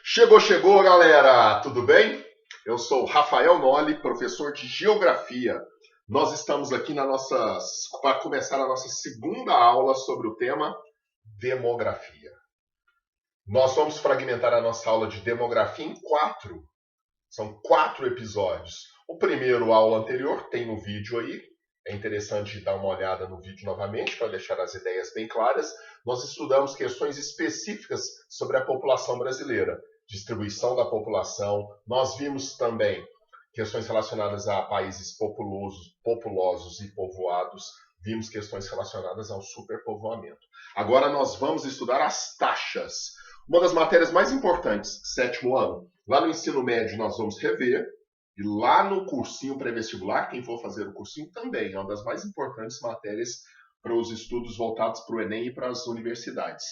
Chegou, galera! Tudo bem? Eu sou Rafael Noli, professor de Geografia. Nós estamos aqui para começar a nossa segunda aula sobre o tema demografia. Nós vamos fragmentar a nossa aula de demografia em quatro. São 4 episódios. O primeiro, a aula anterior, tem no vídeo aí. É interessante dar uma olhada no vídeo novamente para deixar as ideias bem claras. Nós estudamos questões específicas sobre a população brasileira, distribuição da população. Nós vimos também questões relacionadas a países populosos e povoados. Vimos questões relacionadas ao superpovoamento. Agora nós vamos estudar as taxas. Uma das matérias mais importantes, 7º ano. Lá no ensino médio nós vamos rever. E lá no cursinho pré-vestibular, quem for fazer o cursinho também, é uma das mais importantes matérias para os estudos voltados para o Enem e para as universidades,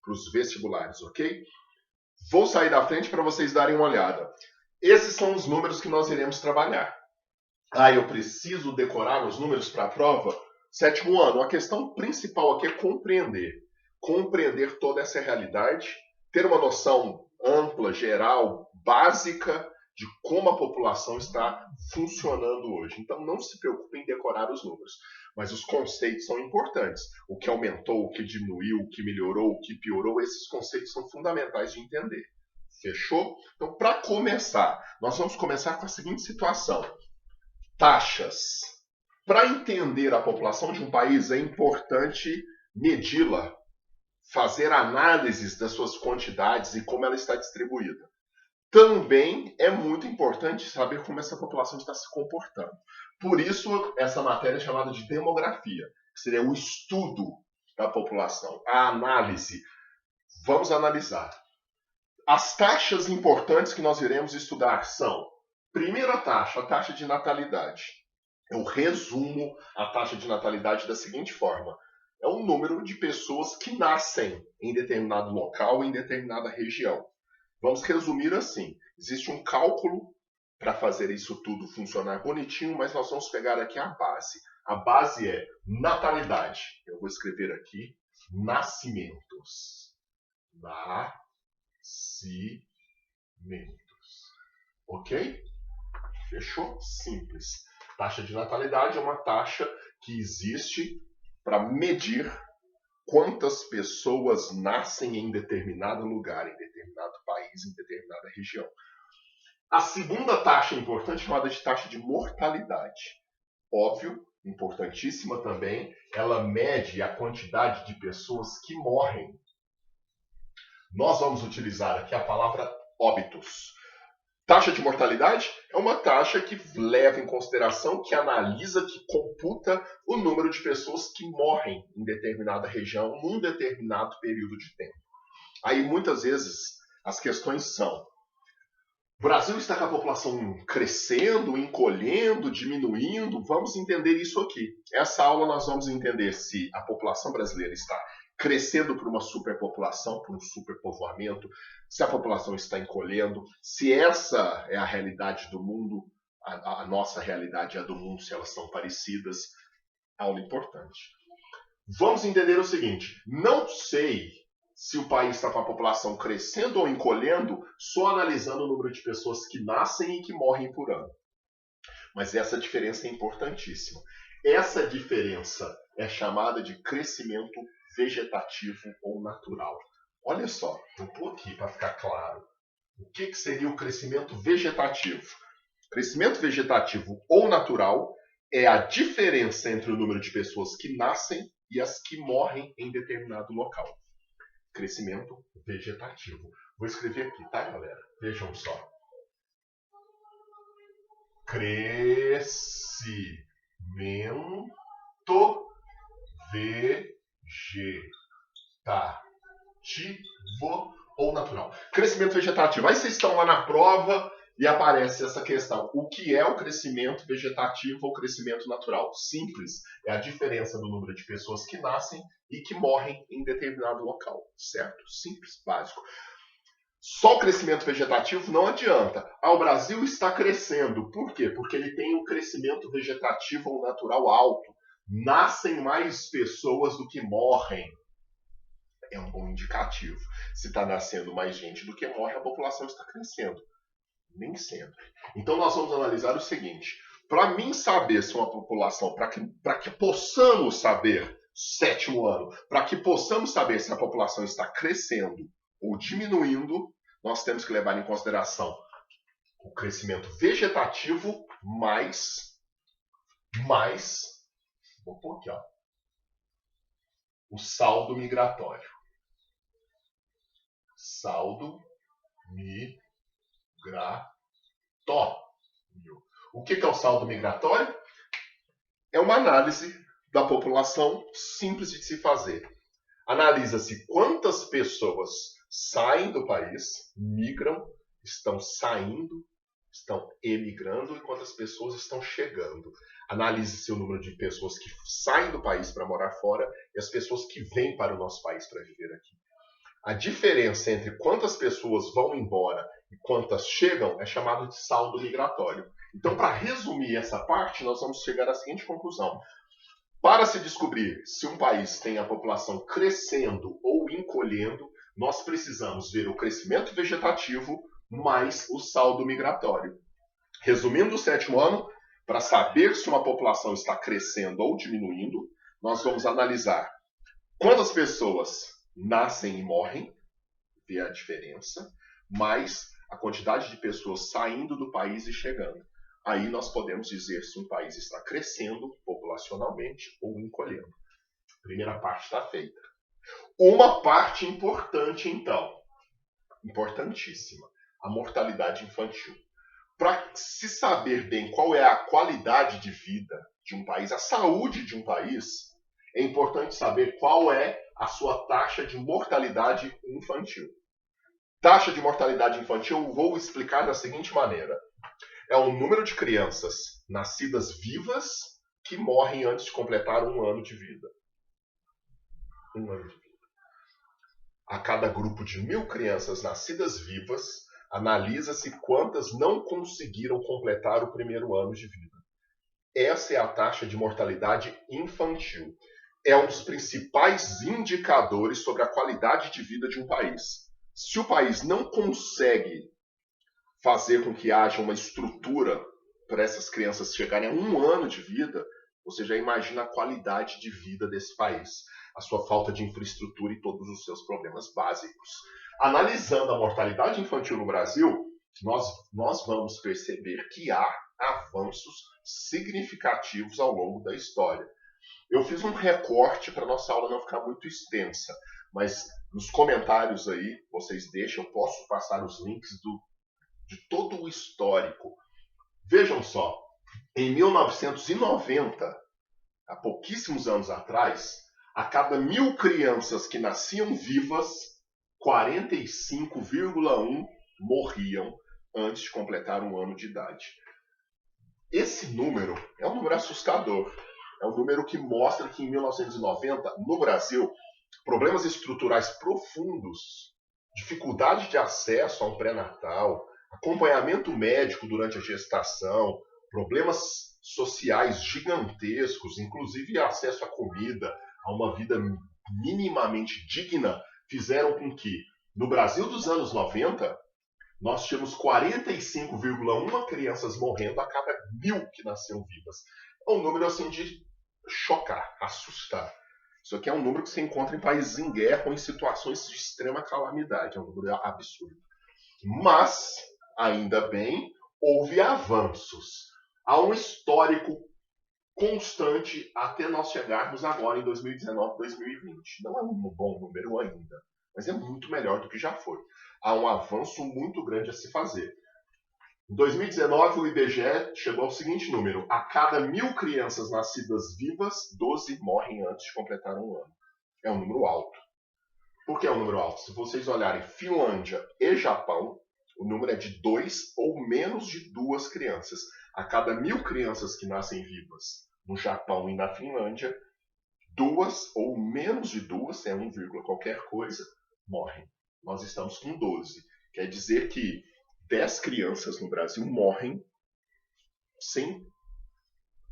para os vestibulares, ok? Vou sair da frente para vocês darem uma olhada. Esses são os números que nós iremos trabalhar. Eu preciso decorar os números para a prova? 7º ano, a questão principal aqui é compreender toda essa realidade, ter uma noção ampla, geral, básica, de como a população está funcionando hoje. Então, não se preocupe em decorar os números, mas os conceitos são importantes. O que aumentou, o que diminuiu, o que melhorou, o que piorou, esses conceitos são fundamentais de entender. Fechou? Então, para começar, nós vamos começar com a seguinte situação. Taxas. Para entender a população de um país, é importante medi-la, fazer análises das suas quantidades e como ela está distribuída. Também é muito importante saber como essa população está se comportando. Por isso, essa matéria é chamada de demografia, que seria o estudo da população, a análise. Vamos analisar. As taxas importantes que nós iremos estudar são: primeira taxa, a taxa de natalidade. Eu resumo a taxa de natalidade da seguinte forma: é o número de pessoas que nascem em determinado local, em determinada região. Vamos resumir assim. Existe um cálculo para fazer isso tudo funcionar bonitinho, mas nós vamos pegar aqui a base. A base é natalidade. Eu vou escrever aqui nascimentos. Nascimentos. Ok? Fechou? Simples. Taxa de natalidade é uma taxa que existe para medir quantas pessoas nascem em determinado lugar, em determinado país, em determinada região. A segunda taxa importante é chamada de taxa de mortalidade. Óbvio, importantíssima também, ela mede a quantidade de pessoas que morrem. Nós vamos utilizar aqui a palavra óbitos. Taxa de mortalidade é uma taxa que leva em consideração, que analisa, que computa o número de pessoas que morrem em determinada região, num determinado período de tempo. Aí, muitas vezes, as questões são: o Brasil está com a população crescendo, encolhendo, diminuindo? Vamos entender isso aqui. Essa aula nós vamos entender se a população brasileira está crescendo por uma superpopulação, por um superpovoamento, se a população está encolhendo, se essa é a realidade do mundo, a nossa realidade é a do mundo, se elas são parecidas. Aula importante. Vamos entender o seguinte: não sei se o país está com a população crescendo ou encolhendo só analisando o número de pessoas que nascem e que morrem por ano. Mas essa diferença é importantíssima. Essa diferença é chamada de crescimento vegetativo ou natural. Olha só, eu pôr aqui para ficar claro. O que seria o crescimento vegetativo? Crescimento vegetativo ou natural é a diferença entre o número de pessoas que nascem e as que morrem em determinado local. Crescimento vegetativo. Vou escrever aqui, tá, galera? Vejam só. Crescimento vegetativo ou natural. Crescimento vegetativo. Aí vocês estão lá na prova e aparece essa questão. O que é o crescimento vegetativo ou crescimento natural? Simples. É a diferença do número de pessoas que nascem e que morrem em determinado local. Certo? Simples, básico. Só o crescimento vegetativo não adianta. O Brasil está crescendo. Por quê? Porque ele tem um crescimento vegetativo ou natural alto. Nascem mais pessoas do que morrem. É um bom indicativo. Se está nascendo mais gente do que morre, a população está crescendo. Nem sempre. Então nós vamos analisar o seguinte. Para mim saber se uma população, para que possamos saber, sétimo ano, para que possamos saber se a população está crescendo ou diminuindo, nós temos que levar em consideração o crescimento vegetativo mais vou pôr aqui, ó, o saldo migratório. Saldo migratório. O que é o saldo migratório? É uma análise da população simples de se fazer. Analisa-se quantas pessoas saem do país, migram, estão saindo, estão emigrando e quantas pessoas estão chegando. Analise-se o número de pessoas que saem do país para morar fora e as pessoas que vêm para o nosso país para viver aqui. A diferença entre quantas pessoas vão embora e quantas chegam é chamado de saldo migratório. Então, para resumir essa parte, nós vamos chegar à seguinte conclusão. Para se descobrir se um país tem a população crescendo ou encolhendo, nós precisamos ver o crescimento vegetativo mais o saldo migratório. Resumindo o sétimo ano, para saber se uma população está crescendo ou diminuindo, nós vamos analisar quantas pessoas nascem e morrem, ver a diferença, mais a quantidade de pessoas saindo do país e chegando. Aí nós podemos dizer se um país está crescendo populacionalmente ou encolhendo. A primeira parte está feita. Uma parte importante, então, importantíssima, a mortalidade infantil. Para se saber bem qual é a qualidade de vida de um país, a saúde de um país, é importante saber qual é a sua taxa de mortalidade infantil. Taxa de mortalidade infantil eu vou explicar da seguinte maneira. É o número de crianças nascidas vivas que morrem antes de completar um ano de vida. Um ano de vida. A cada grupo de 1.000 crianças nascidas vivas, analisa-se quantas não conseguiram completar o primeiro ano de vida. Essa é a taxa de mortalidade infantil. É um dos principais indicadores sobre a qualidade de vida de um país. Se o país não consegue fazer com que haja uma estrutura para essas crianças chegarem a um ano de vida, você já imagina a qualidade de vida desse país, a sua falta de infraestrutura e todos os seus problemas básicos. Analisando a mortalidade infantil no Brasil, nós vamos perceber que há avanços significativos ao longo da história. Eu fiz um recorte para nossa aula não ficar muito extensa, mas nos comentários aí, vocês deixam, eu posso passar os links de todo o histórico. Vejam só, em 1990, há pouquíssimos anos atrás, a cada 1.000 crianças que nasciam vivas, 45,1 morriam antes de completar um ano de idade. Esse número é um número assustador. É um número que mostra que em 1990, no Brasil, problemas estruturais profundos, dificuldade de acesso a um pré-natal, acompanhamento médico durante a gestação, problemas sociais gigantescos, inclusive acesso à comida, a uma vida minimamente digna, fizeram com que, no Brasil dos anos 90, nós tínhamos 45,1 crianças morrendo a cada 1.000 que nasciam vivas. É um número assim de chocar, assustar. Isso aqui é um número que se encontra em países em guerra ou em situações de extrema calamidade. É um número absurdo. Mas, ainda bem, houve avanços. Há um histórico constante até nós chegarmos agora em 2019, 2020. Não é um bom número ainda, mas é muito melhor do que já foi. Há um avanço muito grande a se fazer. Em 2019, o IBGE chegou ao seguinte número. A cada 1.000 crianças nascidas vivas, 12 morrem antes de completar um ano. É um número alto. Por que é um número alto? Se vocês olharem Finlândia e Japão, o número é de 2 ou menos de 2 crianças. A cada 1.000 crianças que nascem vivas no Japão e na Finlândia, 2 ou menos de 2, é 1, qualquer coisa, morrem. Nós estamos com 12. Quer dizer que 10 crianças no Brasil morrem sem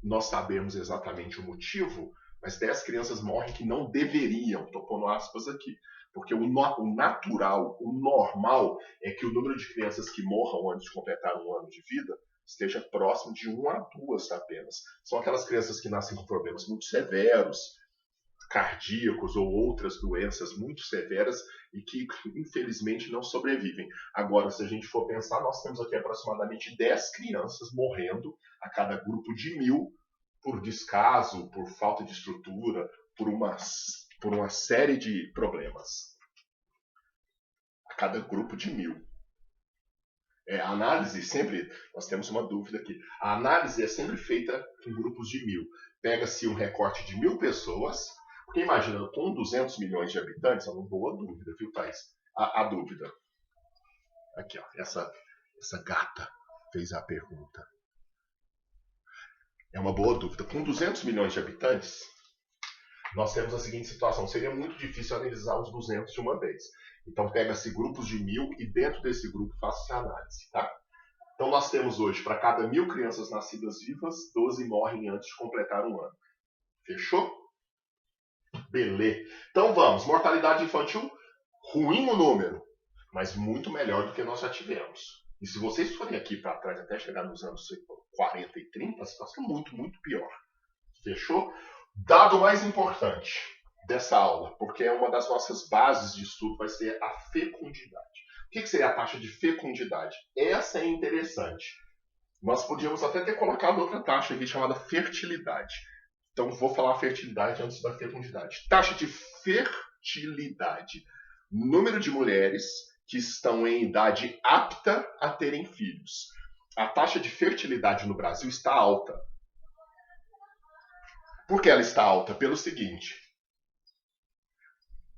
nós sabermos exatamente o motivo, mas 10 crianças morrem que não deveriam. Estou pondo aspas aqui. Porque o natural, o normal, é que o número de crianças que morram antes de completar um ano de vida esteja próximo de 1 a 2 apenas. São aquelas crianças que nascem com problemas muito severos, cardíacos ou outras doenças muito severas e que, infelizmente, não sobrevivem. Agora, se a gente for pensar, nós temos aqui aproximadamente 10 crianças morrendo a cada grupo de 1000 por descaso, por falta de estrutura, por uma série de problemas. A cada grupo de 1000. A análise sempre, nós temos uma dúvida aqui, a análise é sempre feita em grupos de 1000. Pega-se um recorte de 1000 pessoas, porque imagina, com 200 milhões de habitantes, é uma boa dúvida, viu, Thais? A dúvida. Aqui, ó, essa gata fez a pergunta. É uma boa dúvida. Com 200 milhões de habitantes, nós temos a seguinte situação. Seria muito difícil analisar os 200 de uma vez. Então, pega-se grupos de 1000 e dentro desse grupo faça-se a análise. Tá? Então, nós temos hoje, para cada 1000 crianças nascidas vivas, 12 morrem antes de completar um ano. Fechou? Beleza. Então, vamos. Mortalidade infantil, ruim o número, mas muito melhor do que nós já tivemos. E se vocês forem aqui para trás até chegar nos anos 40 e 30, a situação é muito, muito pior. Fechou? Dado mais importante dessa aula, porque é uma das nossas bases de estudo, vai ser a fecundidade. O que seria a taxa de fecundidade? Essa é interessante. Nós podíamos até ter colocado outra taxa aqui chamada fertilidade. Então vou falar fertilidade antes da fecundidade. Taxa de fertilidade. Número de mulheres que estão em idade apta a terem filhos. A taxa de fertilidade no Brasil está alta. Por que ela está alta? Pelo seguinte.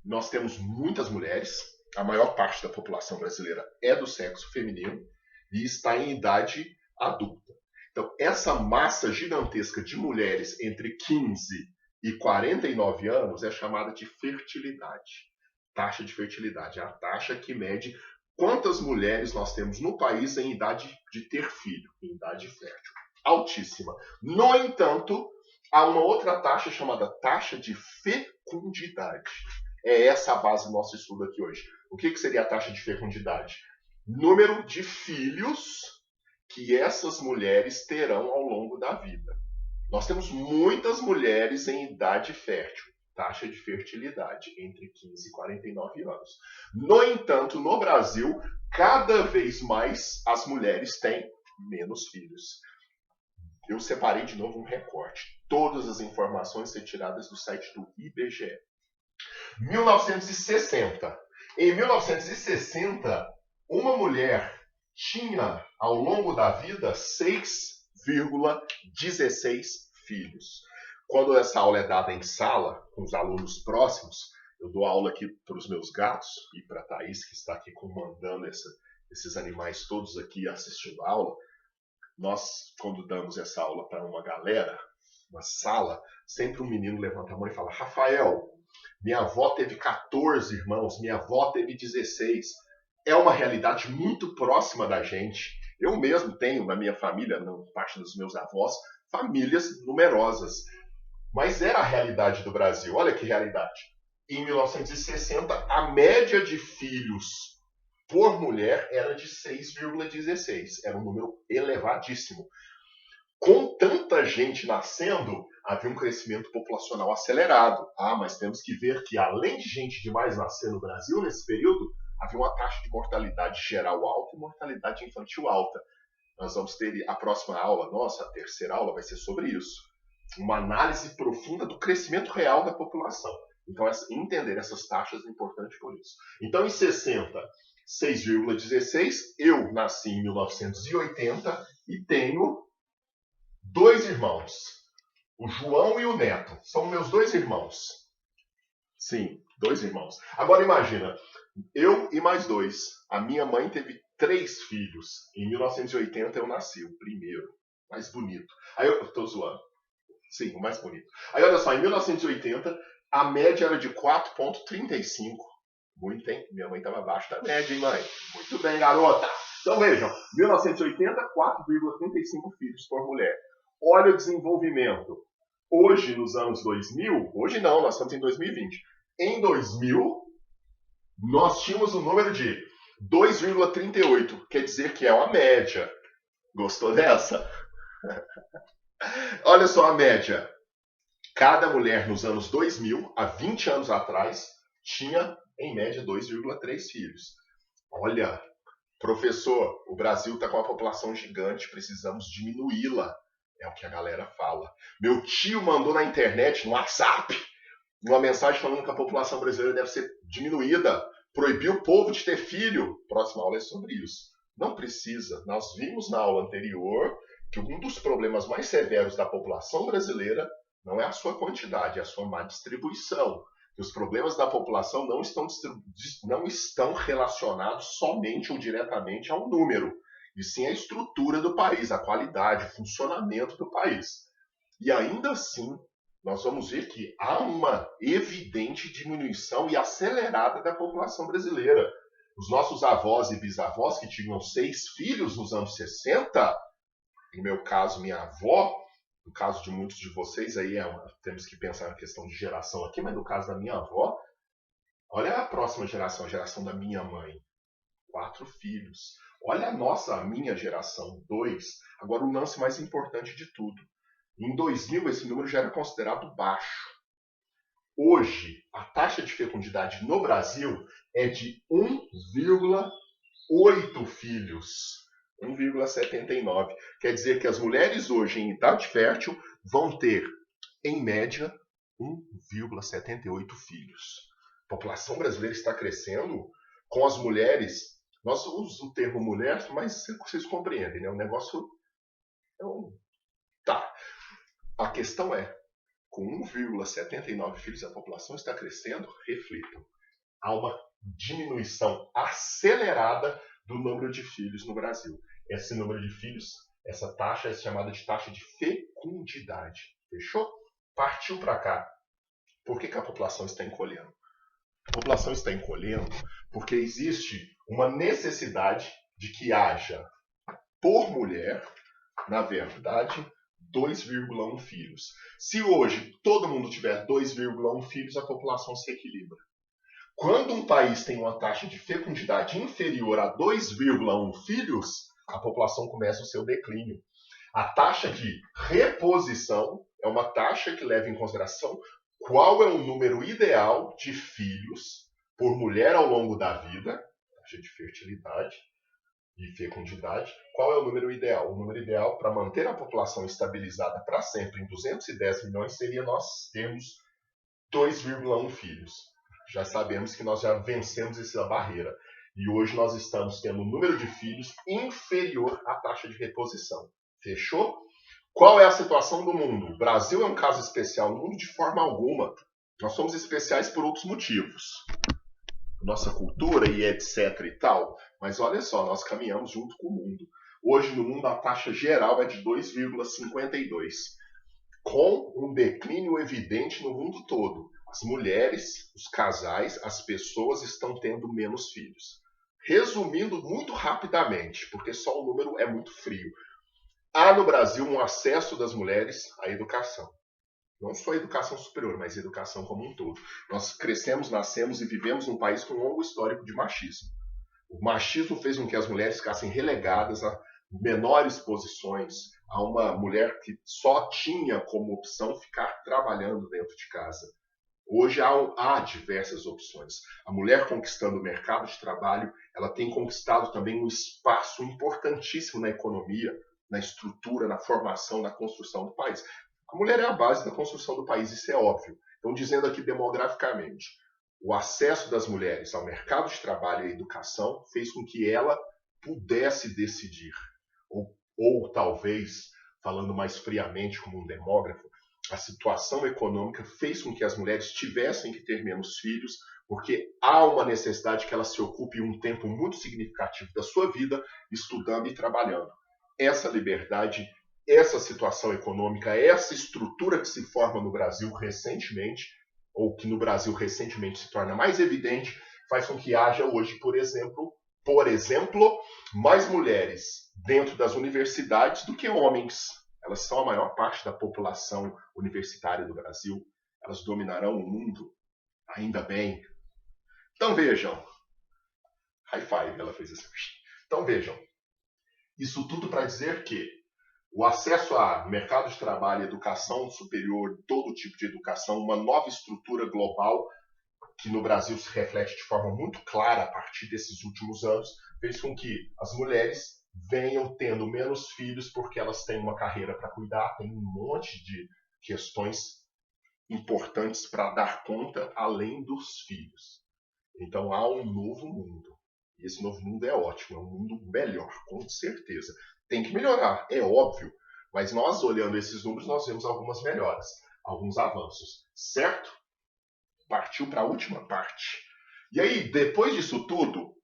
Nós temos muitas mulheres, a maior parte da população brasileira é do sexo feminino e está em idade adulta. Então, essa massa gigantesca de mulheres entre 15 e 49 anos é chamada de fertilidade. Taxa de fertilidade é a taxa que mede quantas mulheres nós temos no país em idade de ter filho, em idade fértil. Altíssima. No entanto, há uma outra taxa chamada taxa de fecundidade. É essa a base do nosso estudo aqui hoje. O que seria a taxa de fecundidade? Número de filhos que essas mulheres terão ao longo da vida. Nós temos muitas mulheres em idade fértil, taxa de fertilidade entre 15 e 49 anos. No entanto, no Brasil, cada vez mais as mulheres têm menos filhos. Eu separei de novo um recorte. Todas as informações retiradas do site do IBGE. 1960. Em 1960, uma mulher tinha, ao longo da vida, 6,16 filhos. Quando essa aula é dada em sala, com os alunos próximos, eu dou aula aqui para os meus gatos e para a Thaís, que está aqui comandando esses animais todos aqui assistindo a aula. Nós, quando damos essa aula para uma galera, uma sala, sempre um menino levanta a mão e fala: Rafael, minha avó teve 14 irmãos, minha avó teve 16. É uma realidade muito próxima da gente. Eu mesmo tenho na minha família, na parte dos meus avós, famílias numerosas. Mas era a realidade do Brasil. Olha que realidade. Em 1960, a média de filhos por mulher era de 6,16. Era um número elevadíssimo. Com tanta gente nascendo, havia um crescimento populacional acelerado. Mas temos que ver que, além de gente demais nascer no Brasil nesse período, havia uma taxa de mortalidade geral alta e mortalidade infantil alta. Nós vamos ter a próxima aula, nossa, a terceira aula, vai ser sobre isso. Uma análise profunda do crescimento real da população. Então, entender essas taxas é importante por isso. Então, em 60, 6,16. Eu nasci em 1980 e tenho 2 irmãos. O João e o Neto. São meus 2 irmãos. Sim, 2 irmãos. Agora imagina, eu e mais 2. A minha mãe teve 3 filhos. Em 1980 eu nasci, o primeiro. Mais bonito. Aí eu tô zoando. Sim, o mais bonito. Aí olha só, em 1980 a média era de 4,35. Muito, hein? Minha mãe estava abaixo da média, hein, mãe? Muito bem, garota. Então vejam, 1980, 4,35 filhos por mulher. Olha o desenvolvimento. Hoje, nos anos 2000, hoje não, nós estamos em 2020. Em 2000, nós tínhamos um número de 2,38, quer dizer que é uma média. Gostou dessa? Olha só a média. Cada mulher nos anos 2000, há 20 anos atrás, tinha em média 2,3 filhos. Olha, professor, o Brasil está com uma população gigante, precisamos diminuí-la. É o que a galera fala. Meu tio mandou na internet, no WhatsApp, uma mensagem falando que a população brasileira deve ser diminuída. Proibir o povo de ter filho. Próxima aula é sobre isso. Não precisa. Nós vimos na aula anterior que um dos problemas mais severos da população brasileira não é a sua quantidade, é a sua má distribuição. Que os problemas da população não estão relacionados somente ou diretamente ao número, e sim à estrutura do país, a qualidade, o funcionamento do país. E ainda assim, nós vamos ver que há uma evidente diminuição e acelerada da população brasileira. Os nossos avós e bisavós que tinham 6 filhos nos anos 60, no meu caso, minha avó, no caso de muitos de vocês, aí temos que pensar na questão de geração aqui, mas no caso da minha avó, olha a próxima geração, a geração da minha mãe. 4 filhos. Olha a minha geração, 2. Agora o lance mais importante de tudo. Em 2000, esse número já era considerado baixo. Hoje, a taxa de fecundidade no Brasil é de 1,8 filhos. 1,79. Quer dizer que as mulheres hoje em idade fértil vão ter, em média, 1,78 filhos. A população brasileira está crescendo com as mulheres. Nós usamos o termo mulher, mas vocês compreendem, né? O negócio é Tá. A questão é, com 1,79 filhos, a população está crescendo, reflitam. Há uma diminuição acelerada do número de filhos no Brasil. Esse número de filhos, essa taxa é chamada de taxa de fecundidade. Fechou? Partiu para cá. Por que a população está encolhendo? A população está encolhendo porque existe uma necessidade de que haja, por mulher, na verdade, 2,1 filhos. Se hoje todo mundo tiver 2,1 filhos, a população se equilibra. Quando um país tem uma taxa de fecundidade inferior a 2,1 filhos, a população começa o seu declínio. A taxa de reposição é uma taxa que leva em consideração qual é o número ideal de filhos por mulher ao longo da vida, taxa de fertilidade e fecundidade. Qual é o número ideal? O número ideal para manter a população estabilizada para sempre em 210 milhões seria nós termos 2,1 filhos. Já sabemos que nós já vencemos essa barreira. E hoje nós estamos tendo um número de filhos inferior à taxa de reposição. Fechou? Qual é a situação do mundo? O Brasil é um caso especial no mundo de forma alguma. Nós somos especiais por outros motivos. Nossa cultura e etc e tal. Mas olha só, nós caminhamos junto com o mundo. Hoje no mundo a taxa geral é de 2,52. Com um declínio evidente no mundo todo. As mulheres, os casais, as pessoas estão tendo menos filhos. Resumindo muito rapidamente, porque só o número é muito frio. Há no Brasil um acesso das mulheres à educação. Não só a educação superior, mas a educação como um todo. Nós crescemos, nascemos e vivemos num país com um longo histórico de machismo. O machismo fez com que as mulheres ficassem relegadas a menores posições, a uma mulher que só tinha como opção ficar trabalhando dentro de casa. Hoje há diversas opções. A mulher conquistando o mercado de trabalho, ela tem conquistado também um espaço importantíssimo na economia, na estrutura, na formação, na construção do país. A mulher é a base da construção do país, isso é óbvio. Então, dizendo aqui demograficamente, o acesso das mulheres ao mercado de trabalho e à educação fez com que ela pudesse decidir. Ou talvez, falando mais friamente como um demógrafo, a situação econômica fez com que as mulheres tivessem que ter menos filhos, porque há uma necessidade que ela se ocupe um tempo muito significativo da sua vida estudando e trabalhando. Essa liberdade, essa situação econômica, essa estrutura que se forma no Brasil recentemente, ou que no Brasil recentemente se torna mais evidente, faz com que haja hoje, por exemplo, mais mulheres dentro das universidades do que homens. elas são a maior parte da população universitária do Brasil, elas dominarão o mundo, ainda bem. Então vejam, high five, ela fez assim. Então vejam, isso tudo para dizer que o acesso a mercado de trabalho, educação superior, todo tipo de educação, uma nova estrutura global que no Brasil se reflete de forma muito clara a partir desses últimos anos, fez com que as mulheres venham tendo menos filhos porque elas têm uma carreira para cuidar, tem um monte de questões importantes para dar conta além dos filhos. Então há um novo mundo. E esse novo mundo é ótimo, é um mundo melhor, com certeza. Tem que melhorar, é óbvio. Mas nós, olhando esses números, nós vemos algumas melhoras, alguns avanços. Certo? Partiu para a última parte. E aí, depois disso tudo,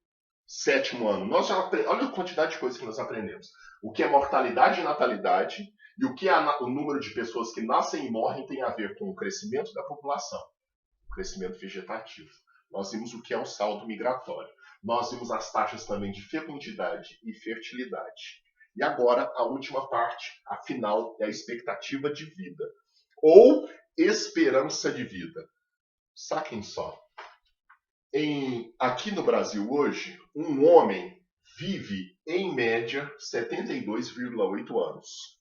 7º ano, nós já olha a quantidade de coisas que nós aprendemos. O que é mortalidade e natalidade e o que é o número de pessoas que nascem e morrem tem a ver com o crescimento da população, o crescimento vegetativo. Nós vimos o que é o saldo migratório. Nós vimos as taxas também de fecundidade e fertilidade. E agora, a última parte, a final, é a expectativa de vida. Ou esperança de vida. Saquem só. Aqui no Brasil hoje, um homem vive, em média, 72,8 anos.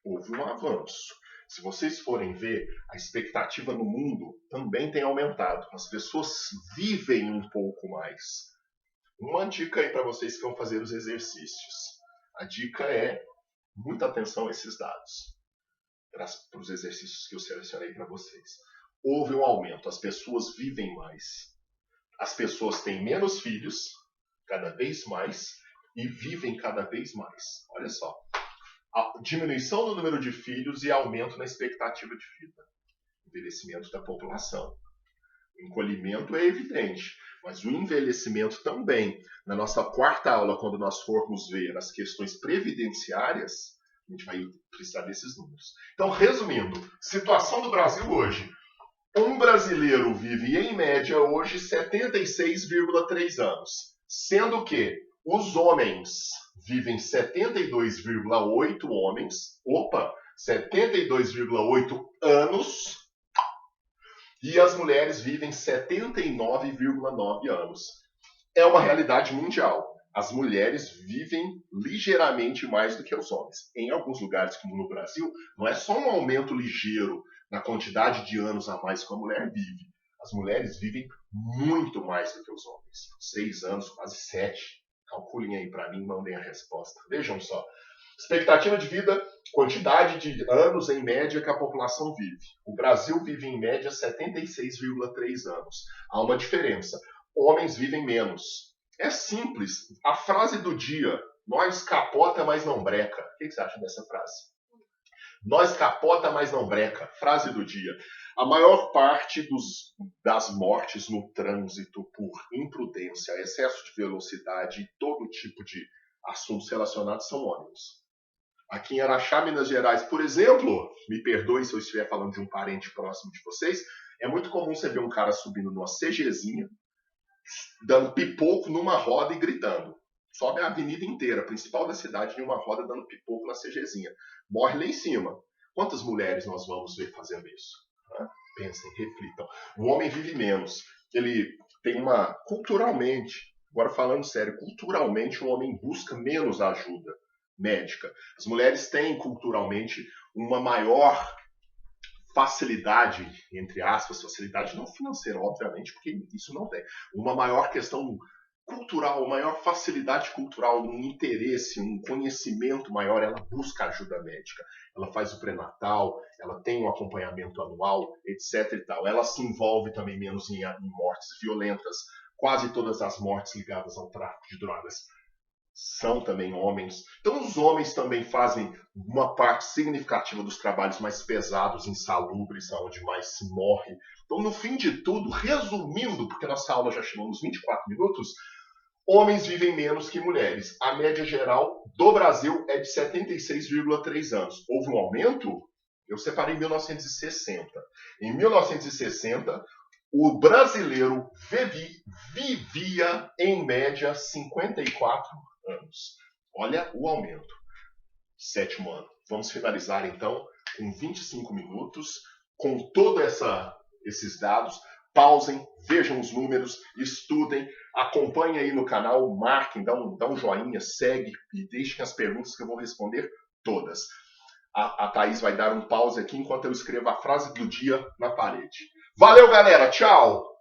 Houve um avanço. Se vocês forem ver, a expectativa no mundo também tem aumentado. As pessoas vivem um pouco mais. Uma dica aí para vocês que vão fazer os exercícios. A dica é muita atenção a esses dados. Para os exercícios que eu selecionei para vocês. Houve um aumento, as pessoas vivem mais. As pessoas têm menos filhos, cada vez mais, e vivem cada vez mais. Olha só. A diminuição no número de filhos e aumento na expectativa de vida. Envelhecimento da população. O encolhimento é evidente, mas o envelhecimento também. Na nossa 4ª aula, quando nós formos ver as questões previdenciárias, a gente vai precisar desses números. Então, resumindo, situação do Brasil hoje. Um brasileiro vive, em média, hoje 76,3 anos. Sendo que os homens vivem 72,8 homens. 72,8 anos. E as mulheres vivem 79,9 anos. É uma realidade mundial. As mulheres vivem ligeiramente mais do que os homens. Em alguns lugares, como no Brasil, não é só um aumento ligeiro na quantidade de anos a mais que a mulher vive. As mulheres vivem muito mais do que os homens. 6 anos, quase 7. Calculem aí para mim e mandem a resposta. Vejam só. Expectativa de vida, quantidade de anos em média que a população vive. O Brasil vive em média 76,3 anos. Há uma diferença. Homens vivem menos. É simples. A frase do dia, nós capota, mas não breca. O que você acha dessa frase? Nós capota, mas não breca. Frase do dia. A maior parte das mortes no trânsito por imprudência, excesso de velocidade e todo tipo de assuntos relacionados são homens. Aqui em Araxá, Minas Gerais, por exemplo, me perdoe se eu estiver falando de um parente próximo de vocês, é muito comum você ver um cara subindo numa CGzinha, dando pipoco numa roda e gritando. Sobe a avenida inteira, principal da cidade, em uma roda dando pipoco na CGzinha. Morre lá em cima. Quantas mulheres nós vamos ver fazendo isso? Pensem, reflitam. O homem vive menos. Ele tem culturalmente, agora falando sério, culturalmente o homem busca menos ajuda médica. As mulheres têm culturalmente uma maior facilidade, entre aspas, facilidade não financeira, obviamente, porque isso não tem. Uma maior questão cultural, uma maior facilidade cultural, um interesse, um conhecimento maior, ela busca ajuda médica. Ela faz o pré-natal, ela tem um acompanhamento anual, etc. e tal. Ela se envolve também menos em mortes violentas. Quase todas as mortes ligadas ao tráfico de drogas são também homens. Então os homens também fazem uma parte significativa dos trabalhos mais pesados, insalubres, onde mais se morre. Então, no fim de tudo, resumindo, porque nossa aula já chegou nos 24 minutos, homens vivem menos que mulheres. A média geral do Brasil é de 76,3 anos. Houve um aumento? Eu separei em 1960. Em 1960, o brasileiro vivia, em média, 54 anos. Olha o aumento. 7º ano. Vamos finalizar então com 25 minutos, com todos esses dados. Pausem, vejam os números, estudem, acompanhem aí no canal, marquem, dá um joinha, segue e deixem as perguntas que eu vou responder todas. A Thaís vai dar um pause aqui enquanto eu escrevo a frase do dia na parede. Valeu, galera! Tchau!